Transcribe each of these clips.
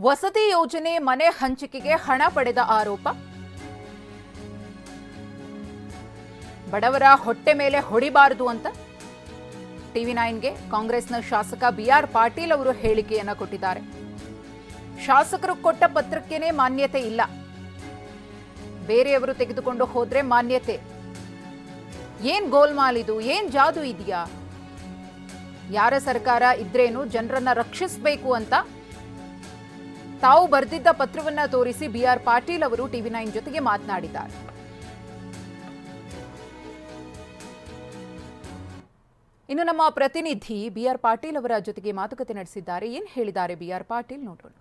ವಸತಿ ಯೋಜನೆ ಮನೆ ಹಂಚಿಕೆಗೆ ಹಣ ಪಡೆದ ಆರೋಪ. ಬಡವರ ಹೊಟ್ಟೆ ಮೇಲೆ ಹೊಡಿಬಾರದು ಅಂತ ಟಿವಿ9ಗೆ ಕಾಂಗ್ರೆಸ್ನ ಶಾಸಕ ಬಿಆರ್ ಪಾಟೀಲ್ ಅವರು ಹೇಳಿಕೆಯನ್ನ ಕೊಟ್ಟಿದ್ದಾರೆ. ಶಾಸಕರು ಕೊಟ್ಟ ಪತ್ರಕ್ಕೇನೆ ಮಾನ್ಯತೆ ಇಲ್ಲ, ಬೇರೆಯವರು ತೆಗೆದುಕೊಂಡು ಹೋದ್ರೆ ಮಾನ್ಯತೆ. ಏನ್ ಗೋಲ್ಮಾಲ್ ಇದು? ಏನ್ ಜಾದು ಇದೆಯಾ? ಯಾರ ಸರ್ಕಾರ ಇದ್ರೇನು ಜನರನ್ನ ರಕ್ಷಿಸಬೇಕು ಅಂತ ತಾವು ಬರೆದಿದ್ದ ಪತ್ರವನ್ನ ತೋರಿಸಿ ಬಿಆರ್ ಪಾಟೀಲ್ ಅವರು ಟಿವಿ9 ಜೊತೆಗೆ ಮಾತನಾಡಿದ್ದಾರೆ. ಇನ್ನು ನಮ್ಮ ಪ್ರತಿನಿಧಿ ಬಿಆರ್ ಪಾಟೀಲ್ ಅವರ ಜೊತೆಗೆ ಮಾತುಕತೆ ನಡೆಸಿದ್ದಾರೆ. ಏನ್ ಹೇಳಿದ್ದಾರೆ ಬಿಆರ್ ಪಾಟೀಲ್ ನೋಡೋಣ.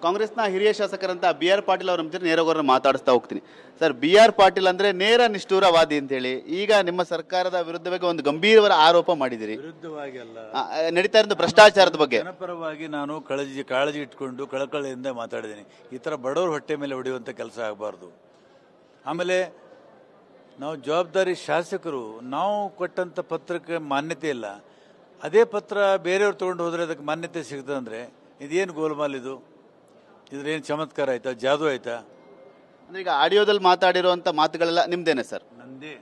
ಕಾಂಗ್ರೆಸ್ನ ಹಿರಿಯ ಶಾಸಕರಂತ ಬಿಆರ್ ಪಾಟೀಲ್ ಅವರ ಜೊತೆ ನೇರವಾಗಿ ಮಾತಾಡಿಸ್ತಾ ಹೋಗ್ತೀನಿ. ಸರ್, ಬಿಆರ್ ಪಾಟೀಲ್ ಅಂದ್ರೆ ನೇರ ನಿಷ್ಠೂರವಾದಿ ಅಂತ ಹೇಳಿ ಈಗ ನಿಮ್ಮ ಸರ್ಕಾರದ ವಿರುದ್ಧವಾಗಿ ಒಂದು ಗಂಭೀರವಾದ ಆರೋಪ ಮಾಡಿದಿರಿ. ವಿರುದ್ಧವಾಗಿ ಅಲ್ಲ, ನಡೀತಾ ಇರೋ ಭ್ರಷ್ಟಾಚಾರದ ಬಗ್ಗೆ ಜನಪರವಾಗಿ ನಾನು ಕಾಳಜಿ ಇಟ್ಕೊಂಡು ಕಳಕಳಿಯಿಂದ ಮಾತಾಡಿದ್ದೀನಿ. ಈ ತರ ಬಡವರ ಹೊಟ್ಟೆ ಮೇಲೆ ಹೊಡೆಯುವಂತ ಕೆಲಸ ಆಗಬಾರ್ದು. ಆಮೇಲೆ ನಾವು ಜವಾಬ್ದಾರಿ ಶಾಸಕರು, ನಾವು ಕೊಟ್ಟಂತ ಪತ್ರಕ್ಕೆ ಮಾನ್ಯತೆ ಇಲ್ಲ, ಅದೇ ಪತ್ರ ಬೇರೆಯವ್ರು ತಗೊಂಡು ಹೋದ್ರೆ ಅದಕ್ಕೆ ಮಾನ್ಯತೆ ಸಿಗ್ತದೆ ಅಂದ್ರೆ ಇದೇನು ಗೋಲ್ಮಾಲ್ ಇದು? ಇದ್ರೇನು ಚಮತ್ಕಾರ ಆಯ್ತಾ, ಜಾದು ಆಯ್ತಾ? ಅಂದ್ರೆ ಈಗ ಆಡಿಯೋದಲ್ಲಿ ಮಾತಾಡಿರುವಂತ ಮಾತುಗಳೆಲ್ಲ ನಿಮ್ದೇನೆ ಸರ್? ನಂದೇ.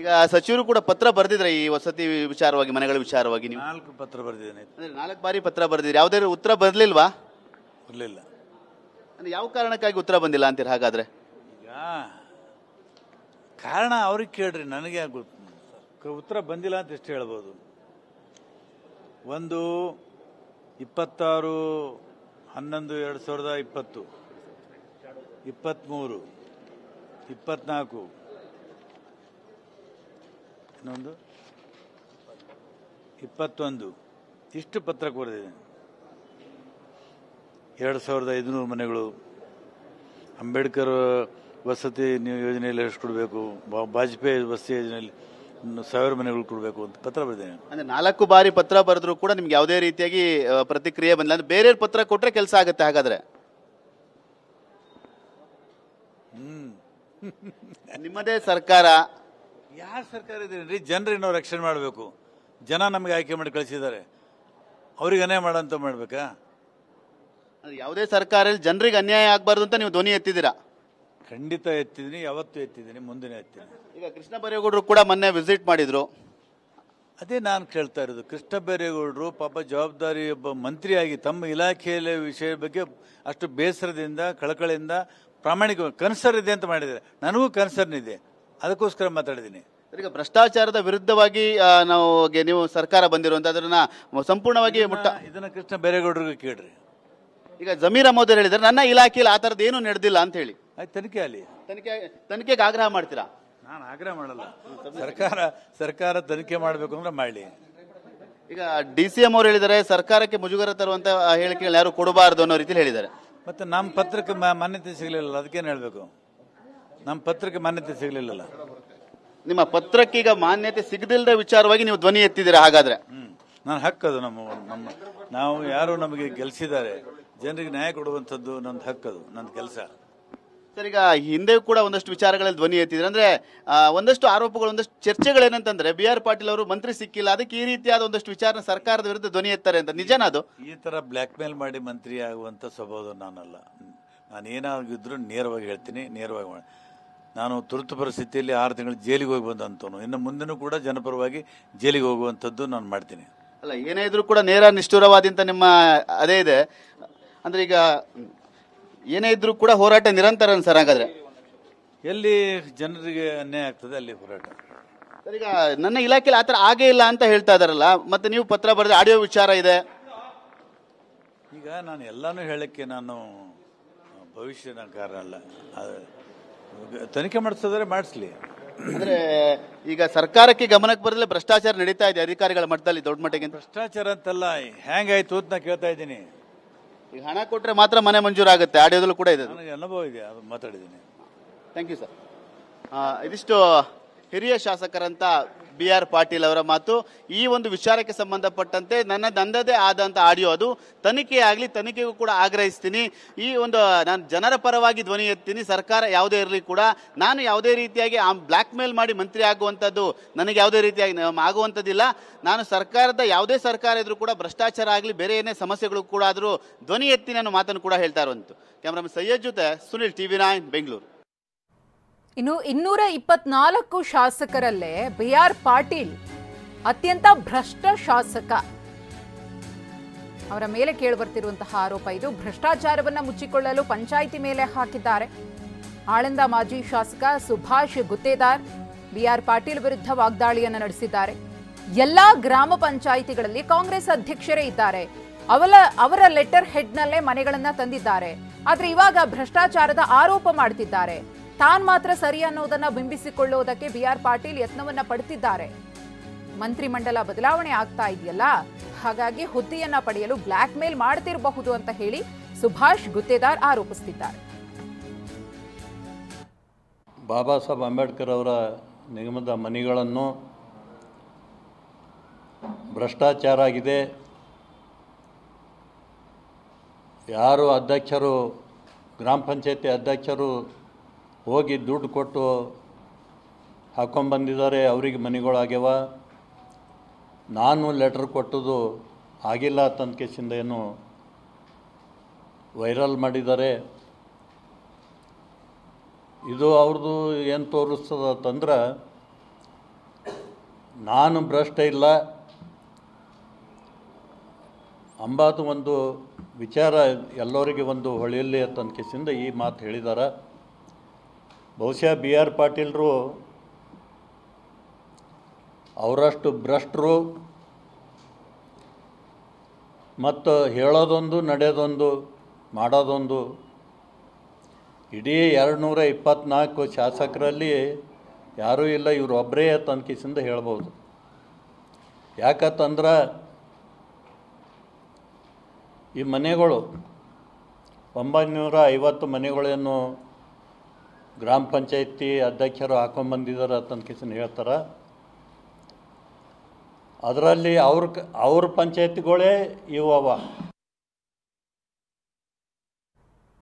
ಈಗ ಸಚಿವರು ಕೂಡ ಪತ್ರ ಬರೆದಿದ್ರೆ ಈ ವಸತಿ ವಿಚಾರವಾಗಿ, ಮನೆಗಳ ವಿಚಾರವಾಗಿ ನೀವು 4 ಪತ್ರ ಬರೆದಿದ್ದೇನೆ. ಅಂದ್ರೆ 4 ಬಾರಿ ಪತ್ರ ಬರೆದಿರಿ, ಯಾವುದೇ ಉತ್ತರ ಬರ್ಲಿಲ್ವಾ? ಬರಲಿಲ್ಲ. ಅಂದ್ರೆ ಯಾವ ಕಾರಣಕ್ಕಾಗಿ ಉತ್ತರ ಬಂದಿಲ್ಲ ಅಂತೀರ? ಹಾಗಾದ್ರೆ ಈಗ ಕಾರಣ ಅವ್ರಿಗೆ ಕೇಳ್ರಿ, ನನಗೆ ಉತ್ತರ ಬಂದಿಲ್ಲ ಅಂತ ಎಷ್ಟು ಹೇಳ್ಬೋದು. ಒಂದು 26/11/2020, 23, 24, ಇನ್ನೊಂದು 21 ಇಷ್ಟು ಪತ್ರ ಕೊರೆದಿದೆ. 2500 ಮನೆಗಳು, ಅಂಬೇಡ್ಕರ್ ವಸತಿ ಯೋಜನೆಯಲ್ಲಿ ಎಷ್ಟು ಕೊಡಬೇಕು, ವಾಜಪೇಯಿ ವಸತಿ ಯೋಜನೆಯಲ್ಲಿ 1000 ಮನೆಗಳು ಕೊಡಬೇಕು ಅಂತ ಪತ್ರ ಬರೆದೇನೆ. ಅಂದ್ರೆ 4 ಬಾರಿ ಪತ್ರ ಬರೆದ್ರು ಕೂಡ ನಿಮ್ಗೆ ಯಾವುದೇ ರೀತಿಯಾಗಿ ಪ್ರತಿಕ್ರಿಯೆ ಬಂದಿಲ್ಲ. ಅಂದ್ರೆ ಬೇರೆಯವ್ರ ಪತ್ರ ಕೊಟ್ರೆ ಕೆಲಸ ಆಗುತ್ತೆ ಹಾಗಾದ್ರೆ? ನಿಮ್ಮದೇ ಸರ್ಕಾರ. ಯಾರ ಸರ್ಕಾರ ಇದೆ? ಜನರಿಗೆ ನಾವು ರಕ್ಷಣೆ ಮಾಡಬೇಕು. ಜನ ನಮಗೆ ಆಯ್ಕೆ ಮಾಡಿ ಕಳಿಸಿದ್ದಾರೆ, ಅವ್ರಿಗೆ ಅನ್ಯಾಯ ಮಾಡಂತ ಮಾಡ್ಬೇಕಾ? ಯಾವುದೇ ಸರ್ಕಾರ ಜನರಿಗೆ ಅನ್ಯಾಯ ಆಗಬಾರ್ದು ಅಂತ ನೀವು ಧ್ವನಿ ಎತ್ತಿದ್ದೀರಾ? ಖಂಡಿತ ಎತ್ತಿದ್ದೀನಿ, ಯಾವತ್ತೂ ಎತ್ತಿದ್ದೀನಿ, ಮುಂದಿನ ಎತ್ತೀನಿ. ಈಗ ಕೃಷ್ಣ ಬೈರೇಗೌಡರು ಕೂಡ ಮೊನ್ನೆ ವಿಸಿಟ್ ಮಾಡಿದ್ರು. ಅದೇ ನಾನು ಕೇಳ್ತಾ ಇರೋದು. ಕೃಷ್ಣ ಬೈರೇಗೌಡರು ಪಾಪ ಜವಾಬ್ದಾರಿ ಒಬ್ಬ ಮಂತ್ರಿಯಾಗಿ ತಮ್ಮ ಇಲಾಖೆಯ ವಿಷಯ ಬಗ್ಗೆ ಅಷ್ಟು ಬೇಸರದಿಂದ, ಕಳಕಳಿಯಿಂದ, ಪ್ರಾಮಾಣಿಕ ಕನ್ಸರ್ನ್ ಇದೆ ಅಂತ ಮಾಡಿದ್ದಾರೆ. ನನಗೂ ಕನ್ಸರ್ನ್ ಇದೆ, ಅದಕ್ಕೋಸ್ಕರ ಮಾತಾಡಿದ್ದೀನಿ. ಈಗ ಭ್ರಷ್ಟಾಚಾರದ ವಿರುದ್ಧವಾಗಿ ನೀವು ಸರ್ಕಾರ ಬಂದಿರುವಂತ ಅದನ್ನ ಸಂಪೂರ್ಣವಾಗಿ ಇದನ್ನ ಕೃಷ್ಣ ಬೈರೇಗೌಡರಿಗೆ ಕೇಳ್ರಿ. ಈಗ ಜಮೀರ್ ಅಹಮದ್ ಹೇಳಿದ್ರೆ ನನ್ನ ಇಲಾಖೆಯಲ್ಲಿ ಆ ತರದ್ದು ಏನು ನಡೆದಿಲ್ಲ ಅಂತ ಹೇಳಿ. ತನಿಖೆ ಅಲ್ಲಿ ತನಿಖೆಗೆ ಆಗ್ರಹ ಮಾಡ್ತೀರಾ? ನಾನು ಆಗ್ರಹ ಮಾಡಲ್ಲ. ಸರ್ಕಾರ ತನಿಖೆ ಮಾಡಬೇಕು ಅಂದ್ರೆ ಮಾಡಲಿ. ಈಗ DCM ಅವರು ಹೇಳಿದ್ದಾರೆ ಸರ್ಕಾರಕ್ಕೆ ಮುಜುಗರ ತರುವಂತ ಹೇಳಿಕೆಗಳು ಯಾರು ಕೊಡಬಾರದು ಅನ್ನೋ ರೀತಿಯಲ್ಲಿ ಹೇಳಿದ್ದಾರೆ. ಮತ್ತೆ ನಮ್ಮ ಪತ್ರಕ್ಕೆ ಮಾನ್ಯತೆ ಸಿಗಲಿಲ್ಲ, ಅದಕ್ಕೇನು ಹೇಳ್ಬೇಕು? ನಮ್ಮ ಪತ್ರಕ್ಕೆ ಮಾನ್ಯತೆ ಸಿಗಲಿಲ್ಲ. ನಿಮ್ಮ ಪತ್ರಕ್ಕೆ ಈಗ ಮಾನ್ಯತೆ ಸಿಗದಿಲ್ಲದ ವಿಚಾರವಾಗಿ ನೀವು ಧ್ವನಿ ಎತ್ತಿದ್ದೀರಾ ಹಾಗಾದ್ರೆ? ನಾನು ಹಕ್ಕದು. ನಾವು ಯಾರು ನಮಗೆ ಗೆಲ್ಸಿದ್ದಾರೆ, ಜನರಿಗೆ ನ್ಯಾಯ ಕೊಡುವಂಥದ್ದು ನಂದು ಹಕ್ಕದು, ನನ್ನ ಕೆಲಸ. ಸರ್, ಈಗ ಹಿಂದೆ ಕೂಡ ಒಂದಷ್ಟು ವಿಚಾರಗಳಲ್ಲಿ ಧ್ವನಿ ಎತ್ತಿದ್ರೆ, ಅಂದ್ರೆ ಒಂದಷ್ಟು ಆರೋಪಗಳು, ಒಂದಷ್ಟು ಚರ್ಚೆಗಳೇನಂತಂದ್ರೆ ಬಿಆರ್ ಪಾಟೀಲ್ ಅವರು ಮಂತ್ರಿ ಸಿಕ್ಕಿಲ್ಲ, ಅದಕ್ಕೆ ಈ ರೀತಿಯಾದ ಒಂದಷ್ಟು ವಿಚಾರ ಸರ್ಕಾರದ ವಿರುದ್ಧ ಧ್ವನಿ ಎತ್ತಾರೆ ಅಂತ. ನಿಜನಾ ಅದು? ಈ ತರ ಬ್ಲ್ಯಾಕ್ ಮೇಲ್ ಮಾಡಿ ಮಂತ್ರಿ ಆಗುವಂತ ಸ್ವಭಾವ ನಾನಲ್ಲ. ನಾನು ಏನಾಗಿದ್ರು ನೇರವಾಗಿ ಹೇಳ್ತೀನಿ, ನೇರವಾಗಿ ಮಾಡಿ. ನಾನು ತುರ್ತು ಪರಿಸ್ಥಿತಿಯಲ್ಲಿ 6 ತಿಂಗಳು ಜೈಲಿಗೆ ಹೋಗಿ ಬಂದಂತವನು. ಇನ್ನು ಮುಂದೆನೂ ಕೂಡ ಜನಪರವಾಗಿ ಜೈಲಿಗೆ ಹೋಗುವಂಥದ್ದು ನಾನು ಮಾಡ್ತೀನಿ. ಅಲ್ಲ, ಏನೇ ಇದ್ರೂ ಕೂಡ ನೇರ ನಿಷ್ಠುರವಾದಿ ಅಂತ ನಿಮ್ಮ ಅದೇ ಇದೆ. ಅಂದ್ರೆ ಈಗ ಏನೇ ಇದ್ರೂ ಕೂಡ ಹೋರಾಟ ನಿರಂತರ ಸರ್. ಹಾಗಾದ್ರೆ ಎಲ್ಲಿ ಜನರಿಗೆ ಅನ್ಯಾಯ ಆಗ್ತದೆ ಅಲ್ಲಿ ಹೋರಾಟ. ಸರ್, ಈಗ ನನ್ನ ಇಲಾಖೆಯಲ್ಲಿ ಆತರ ಆಗೇ ಇಲ್ಲ ಅಂತ ಹೇಳ್ತಾ ಇದಾರಲ್ಲ, ಮತ್ತೆ ನೀವು ಪತ್ರ ಬರೆದ ಆಡಿಯೋ ವಿಚಾರ ಇದೆ. ಈಗ ನಾನು ಎಲ್ಲಾನು ಹೇಳಕ್ಕೆ ನಾನು ಭವಿಷ್ಯನ ಕಾರಣ ಅಲ್ಲ. ತನಿಖೆ ಮಾಡಿಸಿದ್ರೆ ಮಾಡಿಸ್ಲಿ. ಅಂದ್ರೆ ಈಗ ಸರ್ಕಾರಕ್ಕೆ ಗಮನಕ್ಕೆ ಬರಲಿಲ್ಲ ಭ್ರಷ್ಟಾಚಾರ ನಡೀತಾ ಇದೆ ಅಧಿಕಾರಿಗಳ ಮಟ್ಟದಲ್ಲಿ ದೊಡ್ಡ ಮಟ್ಟಿಗೆ. ಭ್ರಷ್ಟಾಚಾರ ಅಂತಲ್ಲ, ಹೆಂಗಾಯ್ತು ಅಂತ ನಾ ಕೇಳ್ತಾ ಇದ್ದೀನಿ. ಈಗ ಹಣ ಕೊಟ್ರೆ ಮಾತ್ರ ಮನೆ ಮಂಜೂರಾಗುತ್ತೆ, ಆಡಿಯೋದಲ್ಲೂ ಕೂಡ ಇದೆ. ನನಗೆ ಅನುಭವ ಇದೆ, ಅದು ಮಾತಾಡಿದ್ದೀನಿ. Thank you sir. ಇದಿಷ್ಟು ಹಿರಿಯ ಶಾಸಕರಂತ BR ಪಾಟೀಲ್ ಅವರ ಮಾತು. ಈ ಒಂದು ವಿಚಾರಕ್ಕೆ ಸಂಬಂಧಪಟ್ಟಂತೆ ನನ್ನದೇ ಆದಂಥ ಆಡಿಯೋ, ಅದು ತನಿಖೆ ಆಗಲಿ, ತನಿಖೆಗೂ ಕೂಡ ಆಗ್ರಹಿಸ್ತೀನಿ. ಈ ಒಂದು ನಾನು ಜನರ ಪರವಾಗಿ ಧ್ವನಿ ಎತ್ತೀನಿ. ಸರ್ಕಾರ ಯಾವುದೇ ಇರಲಿ ಕೂಡ ನಾನು ಯಾವುದೇ ರೀತಿಯಾಗಿ ಬ್ಲ್ಯಾಕ್ ಮೇಲ್ ಮಾಡಿ ಮಂತ್ರಿ ಆಗುವಂಥದ್ದು ನನಗೆ ಯಾವುದೇ ರೀತಿಯಾಗಿ ಆಗುವಂಥದ್ದಿಲ್ಲ. ನಾನು ಸರ್ಕಾರದ ಯಾವುದೇ ಸರ್ಕಾರ ಇದ್ರೂ ಕೂಡ ಭ್ರಷ್ಟಾಚಾರ ಆಗಲಿ, ಬೇರೆ ಏನೇ ಸಮಸ್ಯೆಗಳು ಕೂಡ ಆದರೂ ಧ್ವನಿ ಎತ್ತಿ ನಾನು ಮಾತನ್ನು ಕೂಡ ಹೇಳ್ತಾ ಇರುವಂತು. ಕ್ಯಾಮ್ರಾಮನ್ ಸೈಯದ್ ಜೊತೆ ಸುನಿಲ್, TV9 ಬೆಂಗಳೂರು. ಇನ್ನು 224 ಶಾಸಕರಲ್ಲೇ BR ಪಾಟೀಲ್ ಅತ್ಯಂತ ಭ್ರಷ್ಟ ಶಾಸಕ. ಅವರ ಮೇಲೆ ಕೇಳಿಬರ್ತಿರುವಂತಹ ಆರೋಪ ಇದು. ಭ್ರಷ್ಟಾಚಾರವನ್ನ ಮುಚ್ಚಿಕೊಳ್ಳಲು ಪಂಚಾಯಿತಿ ಮೇಲೆ ಹಾಕಿದ್ದಾರೆ. ಆಳಂದ ಮಾಜಿ ಶಾಸಕ ಸುಭಾಷ್ ಗುತ್ತೇದಾರ್ BR ಪಾಟೀಲ್ ವಿರುದ್ಧ ವಾಗ್ದಾಳಿಯನ್ನು ನಡೆಸಿದ್ದಾರೆ. ಎಲ್ಲಾ ಗ್ರಾಮ ಪಂಚಾಯಿತಿಗಳಲ್ಲಿ ಕಾಂಗ್ರೆಸ್ ಅಧ್ಯಕ್ಷರೇ ಇದ್ದಾರೆ. ಅವರ ಲೆಟರ್ ಹೆಡ್ನಲ್ಲೇ ಮನೆಗಳನ್ನ ತಂದಿದ್ದಾರೆ. ಆದ್ರೆ ಇವಾಗ ಭ್ರಷ್ಟಾಚಾರದ ಆರೋಪ ಮಾಡ್ತಿದ್ದಾರೆ. ತಾನ್ ಮಾತ್ರ ಸರಿ ಅನ್ನೋದನ್ನ ಬಿಂಬಿಸಿಕೊಳ್ಳುವುದಕ್ಕೆ BR ಪಾಟೀಲ್ ಯತ್ನವನ್ನ ಪಡ್ತಿದ್ದಾರೆ. ಮಂತ್ರಿಮಂಡಲ ಬದಲಾವಣೆ ಆಗ್ತಾ ಇದೆಯಲ್ಲ, ಹಾಗಾಗಿ ಹುದ್ದೆಯನ್ನ ಪಡೆಯಲು ಬ್ಲ್ಯಾಕ್ ಮೇಲ್ ಮಾಡ್ತಿರಬಹುದು ಅಂತ ಹೇಳಿ ಸುಭಾಷ್ ಗುತ್ತೇದಾರ್ ಆರೋಪಿಸುತ್ತಿದ್ದಾರೆ. ಬಾಬಾ ಸಾಹೇಬ್ ಅಂಬೇಡ್ಕರ್ ಅವರ ನಿಗಮದ ಮನೆಗಳನ್ನು ಭ್ರಷ್ಟಾಚಾರ ಆಗಿದೆ. ಯಾರು ಅಧ್ಯಕ್ಷರು, ಗ್ರಾಮ ಪಂಚಾಯತಿ ಅಧ್ಯಕ್ಷರು ಹೋಗಿ ದುಡ್ಡು ಕೊಟ್ಟು ಹಾಕೊಂಡ್ಬಂದಿದ್ದಾರೆ, ಅವರಿಗೆ ಮನೆಗಳಾಗ್ಯವ. ನಾನು ಲೆಟ್ರ್ ಕೊಟ್ಟದು ಆಗಿಲ್ಲ ಅಂತಂದ್ಕೇಸಿಂದ ಏನು ವೈರಲ್ ಮಾಡಿದ್ದಾರೆ. ಇದು ಅವ್ರದ್ದು ಏನು ತೋರಿಸ್ತದಂದ್ರೆ ನಾನು ಭ್ರಷ್ಟ ಇಲ್ಲ ಅಂಬಾದು ಒಂದು ವಿಚಾರ ಎಲ್ಲರಿಗೆ ಒಂದು ಹೊಳೆಯಲ್ಲಿ ಅಂತಂದ್ಕೇಸಿಂದ ಈ ಮಾತು ಹೇಳಿದ್ದಾರೆ. ಬಹುಶಃ BR ಪಾಟೀಲರು ಅವರಷ್ಟು ಭ್ರಷ್ಟರು ಮತ್ತು ಹೇಳೋದೊಂದು ನಡೆಯೋದೊಂದು ಮಾಡೋದೊಂದು. ಇಡೀ 224 ಶಾಸಕರಲ್ಲಿ ಯಾರೂ ಇಲ್ಲ, ಇವರು ಒಬ್ಬರೇ ತನ್ಕಿಸಿಂದ ಹೇಳ್ಬೋದು. ಯಾಕಂತಂದ್ರೆ ಈ ಮನೆಗಳು 950 ಮನೆಗಳೇನು ಗ್ರಾಮ ಪಂಚಾಯತಿ ಅಧ್ಯಕ್ಷರು ಹಾಕೊಂಡ್ಬಂದಿದ್ದಾರೆ ಅಂತಂದ್ಕಿಸಿನ ಹೇಳ್ತಾರೆ. ಅದರಲ್ಲಿ ಅವ್ರ ಪಂಚಾಯತಿಗಳೇ ಇವು ಅವ.